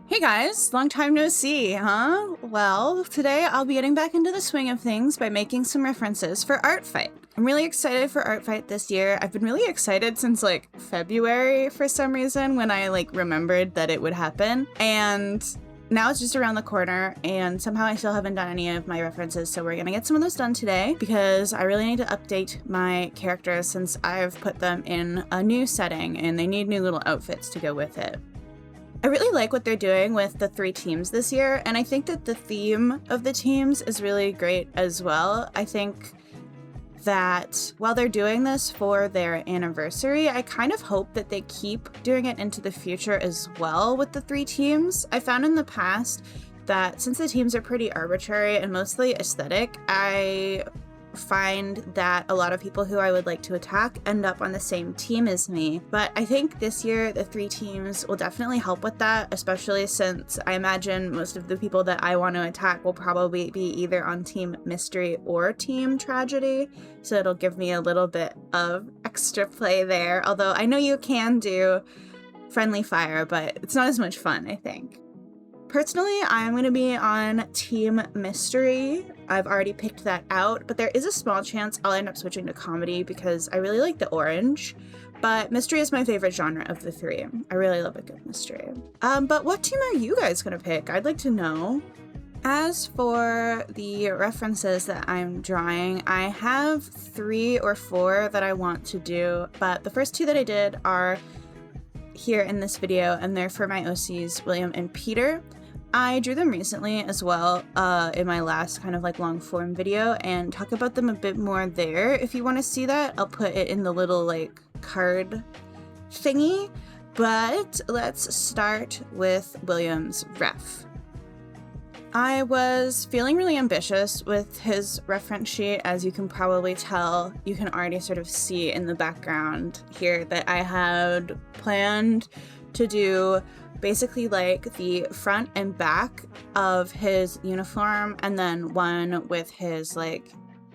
Hey guys, long time no see, huh? Well, today I'll be getting back into the swing of things by making some references for Art Fight. I'm really excited for Art Fight this year. I've been really excited since like February for some reason when I remembered that it would happen. And now it's just around the corner and somehow I still haven't done any of my references, so we're gonna get some of those done today because I really need to update my characters since I've put them in a new setting and they need new little outfits to go with it. I really like what they're doing with the 3 teams this year, and I think that the theme of the teams is really great as well. I think that while they're doing this for their anniversary, I kind of hope that they keep doing it into the future as well with the 3 teams. I found in the past that since the teams are pretty arbitrary and mostly aesthetic, I find that a lot of people who I would like to attack end up on the same team as me. But I think this year the 3 teams will definitely help with that, especially since I imagine most of the people that I want to attack will probably be either on Team Mystery or Team Tragedy, so it'll give me a little bit of extra play there, although I know you can do Friendly Fire, but it's not as much fun, I think. Personally, I'm going to be on Team Mystery. I've already picked that out, but there is a small chance I'll end up switching to comedy because I really like the orange, but mystery is my favorite genre of the 3. I really love a good mystery. But what team are you guys going to pick? I'd like to know. As for the references that I'm drawing, I have 3 or 4 that I want to do, but the first 2 that I did are here in this video, and they're for my OCs, William and Peter. I drew them recently as well in my last kind of long form video and talk about them a bit more there. If you want to see that, I'll put it in the little card thingy. But let's start with William's ref. I was feeling really ambitious with his reference sheet. As you can probably tell, you can already sort of see in the background here that I had planned to do basically the front and back of his uniform and then one with his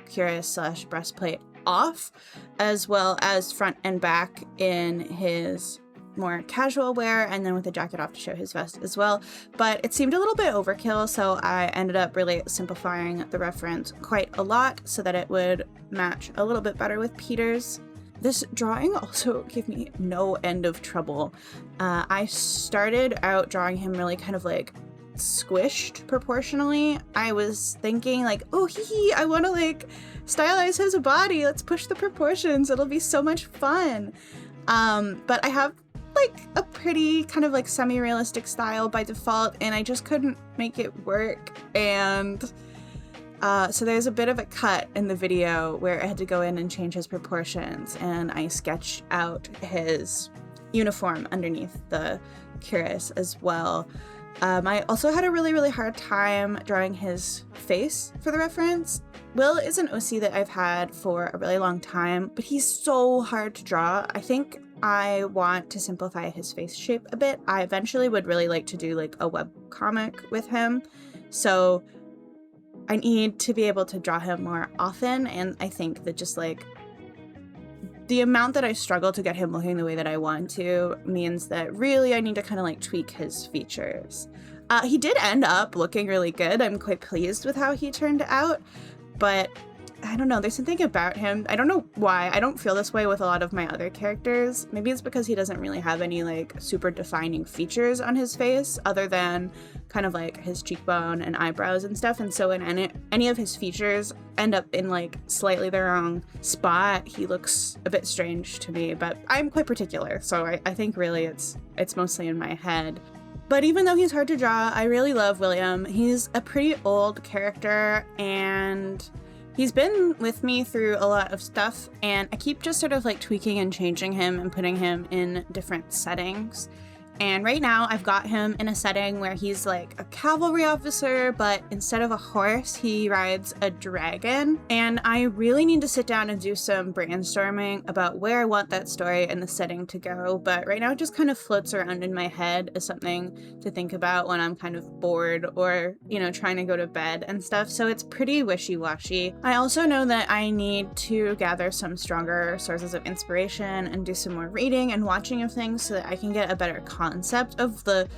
cuirass / breastplate off, as well as front and back in his more casual wear and then with the jacket off to show his vest as well. But it seemed a little bit overkill, so I ended up really simplifying the reference quite a lot so that it would match a little bit better with Peter's. This drawing also gave me no end of trouble. I started out drawing him really kind of squished proportionally. I was thinking oh I want to stylize his body. Let's push the proportions. It'll be so much fun. But I have a pretty kind of semi-realistic style by default, and I just couldn't make it work. And so there's a bit of a cut in the video where I had to go in and change his proportions, and I sketched out his uniform underneath the cuirass as well. I also had a really hard time drawing his face for the reference. Will is an OC that I've had for a really long time, but he's so hard to draw. I think I want to simplify his face shape a bit. I eventually would really like to do a web comic with him, so I need to be able to draw him more often, and I think that just the amount that I struggle to get him looking the way that I want to means that really I need to kind of tweak his features. He did end up looking really good. I'm quite pleased with how he turned out, but I don't know, there's something about him. I don't know why. I don't feel this way with a lot of my other characters. Maybe it's because he doesn't really have any super defining features on his face other than kind of his cheekbone and eyebrows and stuff. And so when any of his features end up in slightly the wrong spot, he looks a bit strange to me. But I'm quite particular, so I think really it's mostly in my head. But even though he's hard to draw, I really love William. He's a pretty old character, and he's been with me through a lot of stuff, and I keep just sort of tweaking and changing him and putting him in different settings. And right now I've got him in a setting where he's a cavalry officer, but instead of a horse, he rides a dragon. And I really need to sit down and do some brainstorming about where I want that story and the setting to go. But right now it just kind of floats around in my head as something to think about when I'm kind of bored or, trying to go to bed and stuff. So it's pretty wishy-washy. I also know that I need to gather some stronger sources of inspiration and do some more reading and watching of things so that I can get a better concept of the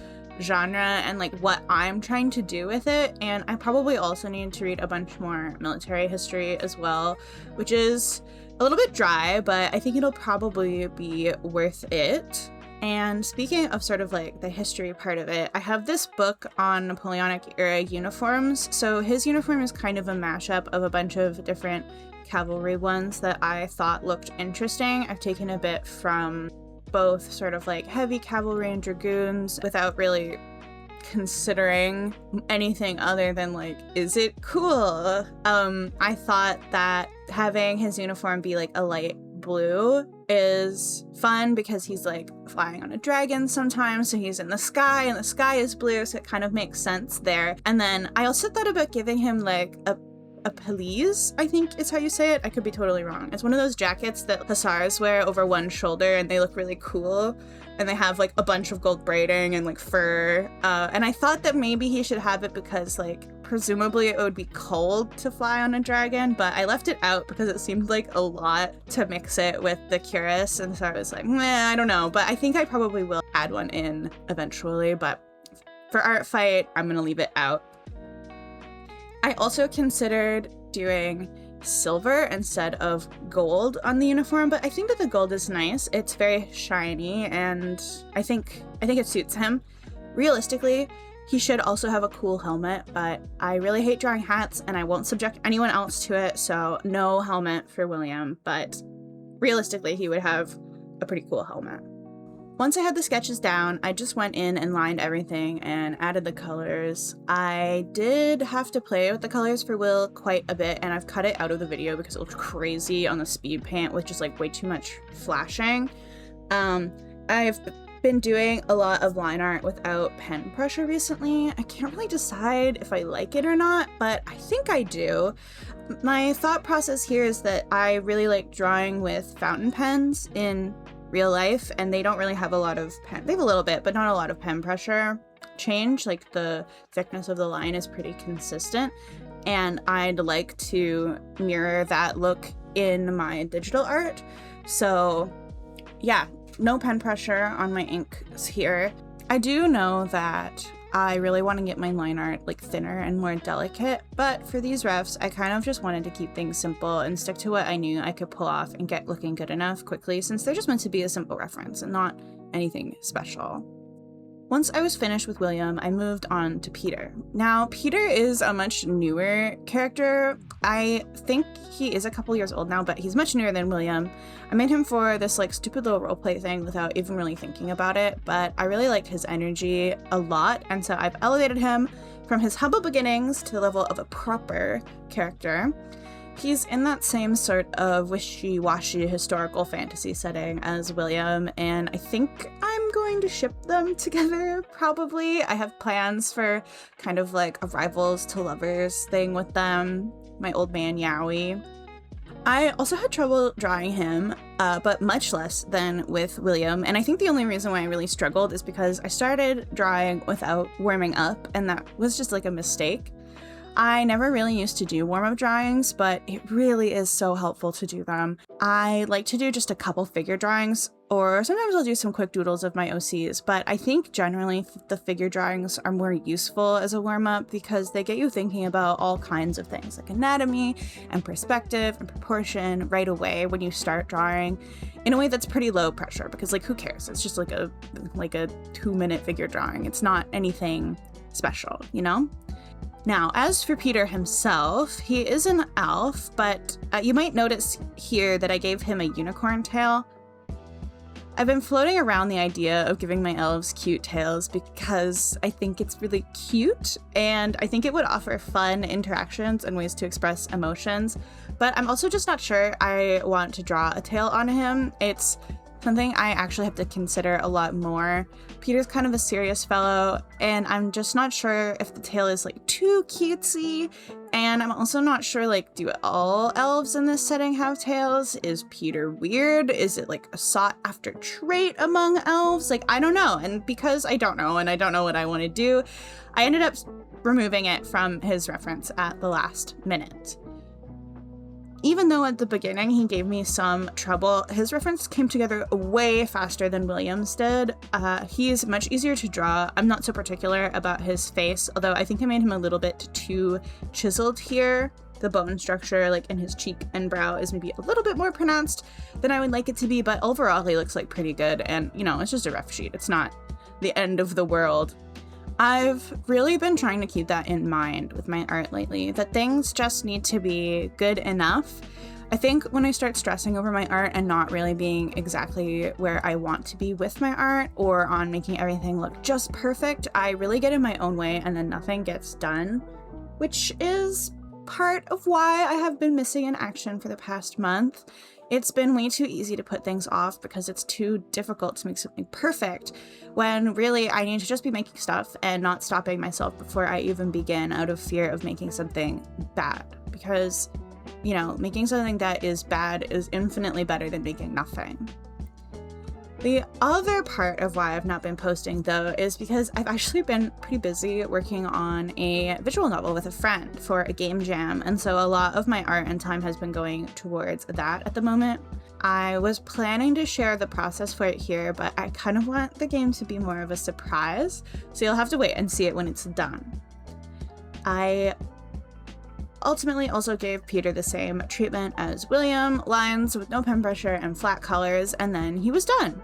genre and like what I'm trying to do with it. And I probably also need to read a bunch more military history as well, which is a little bit dry, but I think it'll probably be worth it. And speaking of sort of like the history part of it, I have this book on Napoleonic era uniforms. So his uniform is kind of a mashup of a bunch of different cavalry ones that I thought looked interesting. I've taken a bit from both sort of like heavy cavalry and dragoons without really considering anything other than like, is it cool? I thought that having his uniform be like a light blue is fun because he's like flying on a dragon sometimes, so he's in the sky and the sky is blue, so it kind of makes sense there. And then I also thought about giving him like a pelisse, I think is how you say it. I could be totally wrong. It's one of those jackets that hussars wear over one shoulder and they look really cool, and they have like a bunch of gold braiding and like fur, and I thought that maybe he should have it because like presumably it would be cold to fly on a dragon, but I left it out because it seemed like a lot to mix it with the cuirass, and so I was like, meh, I don't know, but I think I probably will add one in eventually, but for art fight, I'm gonna leave it out. I also considered doing silver instead of gold on the uniform, but I think that the gold is nice. It's very shiny, and I think it suits him. Realistically, he should also have a cool helmet, but I really hate drawing hats and I won't subject anyone else to it, so no helmet for William, but realistically he would have a pretty cool helmet. Once I had the sketches down, I just went in and lined everything and added the colors. I did have to play with the colors for Will quite a bit, and I've cut it out of the video because it looked crazy on the speed paint with just like way too much flashing. I've been doing a lot of line art without pen pressure recently. I can't really decide if I like it or not, but I think I do. My thought process here is that I really like drawing with fountain pens in real life, and they don't really have a lot of they have a little bit, but not a lot of pen pressure change. Like the thickness of the line is pretty consistent, and I'd like to mirror that look in my digital art. So yeah, no pen pressure on my inks here. I do know that I really want to get my line art like thinner and more delicate, but for these refs, I kind of just wanted to keep things simple and stick to what I knew I could pull off and get looking good enough quickly, since they're just meant to be a simple reference and not anything special. Once I was finished with William, I moved on to Peter. Now, Peter is a much newer character. I think he is a couple years old now, but he's much newer than William. I made him for this like stupid little roleplay thing without even really thinking about it, but I really liked his energy a lot, and so I've elevated him from his humble beginnings to the level of a proper character. He's in that same sort of wishy-washy historical fantasy setting as William, and I think I'm going to ship them together, probably. I have plans for kind of like a rivals to lovers thing with them, my old man Yowie. I also had trouble drawing him, but much less than with William, and I think the only reason why I really struggled is because I started drawing without warming up, and that was just like a mistake. I never really used to do warm-up drawings, but it really is so helpful to do them. I like to do just a couple figure drawings, or sometimes I'll do some quick doodles of my OCs, but I think generally the figure drawings are more useful as a warm-up because they get you thinking about all kinds of things like anatomy and perspective and proportion right away when you start drawing in a way that's pretty low pressure, because like who cares? It's just like a 2-minute figure drawing. It's not anything special, you know? Now, as for Peter himself, he is an elf, but you might notice here that I gave him a unicorn tail. I've been floating around the idea of giving my elves cute tails because I think it's really cute, and I think it would offer fun interactions and ways to express emotions, but I'm also just not sure I want to draw a tail on him. It's something I actually have to consider a lot more. Peter's kind of a serious fellow, and I'm just not sure if the tail is like too cutesy, and I'm also not sure, like, do all elves in this setting have tails? Is Peter weird? Is it like a sought after trait among elves? Like, I don't know, and because I don't know and I don't know what I want to do, I ended up removing it from his reference at the last minute. even though at the beginning he gave me some trouble, his reference came together way faster than William's did. He's much easier to draw. I'm not so particular about his face, although I think I made him a little bit too chiseled here. The bone structure, like in his cheek and brow, is maybe a little bit more pronounced than I would like it to be, but overall he looks like pretty good. And you know, it's just a rough sheet. It's not the end of the world. I've really been trying to keep that in mind with my art lately, that things just need to be good enough. I think when I start stressing over my art and not really being exactly where I want to be with my art or on making everything look just perfect, I really get in my own way and then nothing gets done, which is part of why I have been missing in action for the past month. It's been way too easy to put things off because it's too difficult to make something perfect, when really I need to just be making stuff and not stopping myself before I even begin out of fear of making something bad. Because, you know, making something that is bad is infinitely better than making nothing. The other part of why I've not been posting, though, is because I've actually been pretty busy working on a visual novel with a friend for a game jam, and so a lot of my art and time has been going towards that at the moment. I was planning to share the process for it here, but I kind of want the game to be more of a surprise, so you'll have to wait and see it when it's done. I ultimately also gave Peter the same treatment as William, lines with no pen pressure and flat colors, and then he was done.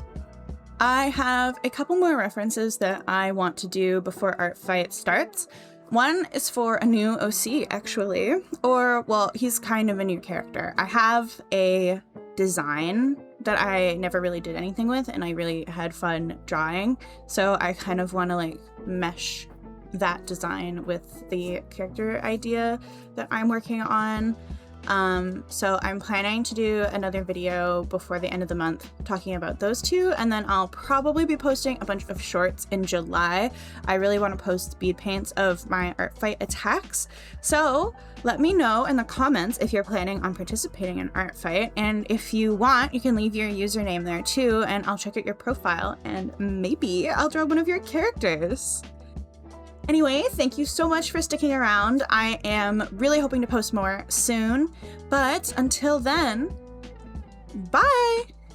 I have a couple more references that I want to do before Art Fight starts. One is for a new OC, actually, or, well, he's kind of a new character. I have a design that I never really did anything with, and I really had fun drawing, so I kind of want to, like, mesh that design with the character idea that I'm working on. So I'm planning to do another video before the end of the month talking about those two, and then I'll probably be posting a bunch of shorts in July. I really want to post speed paints of my Art Fight attacks, so let me know in the comments if you're planning on participating in Art Fight, and if you want, you can leave your username there too, and I'll check out your profile, and maybe I'll draw one of your characters. Anyway, thank you so much for sticking around. I am really hoping to post more soon, but until then, bye!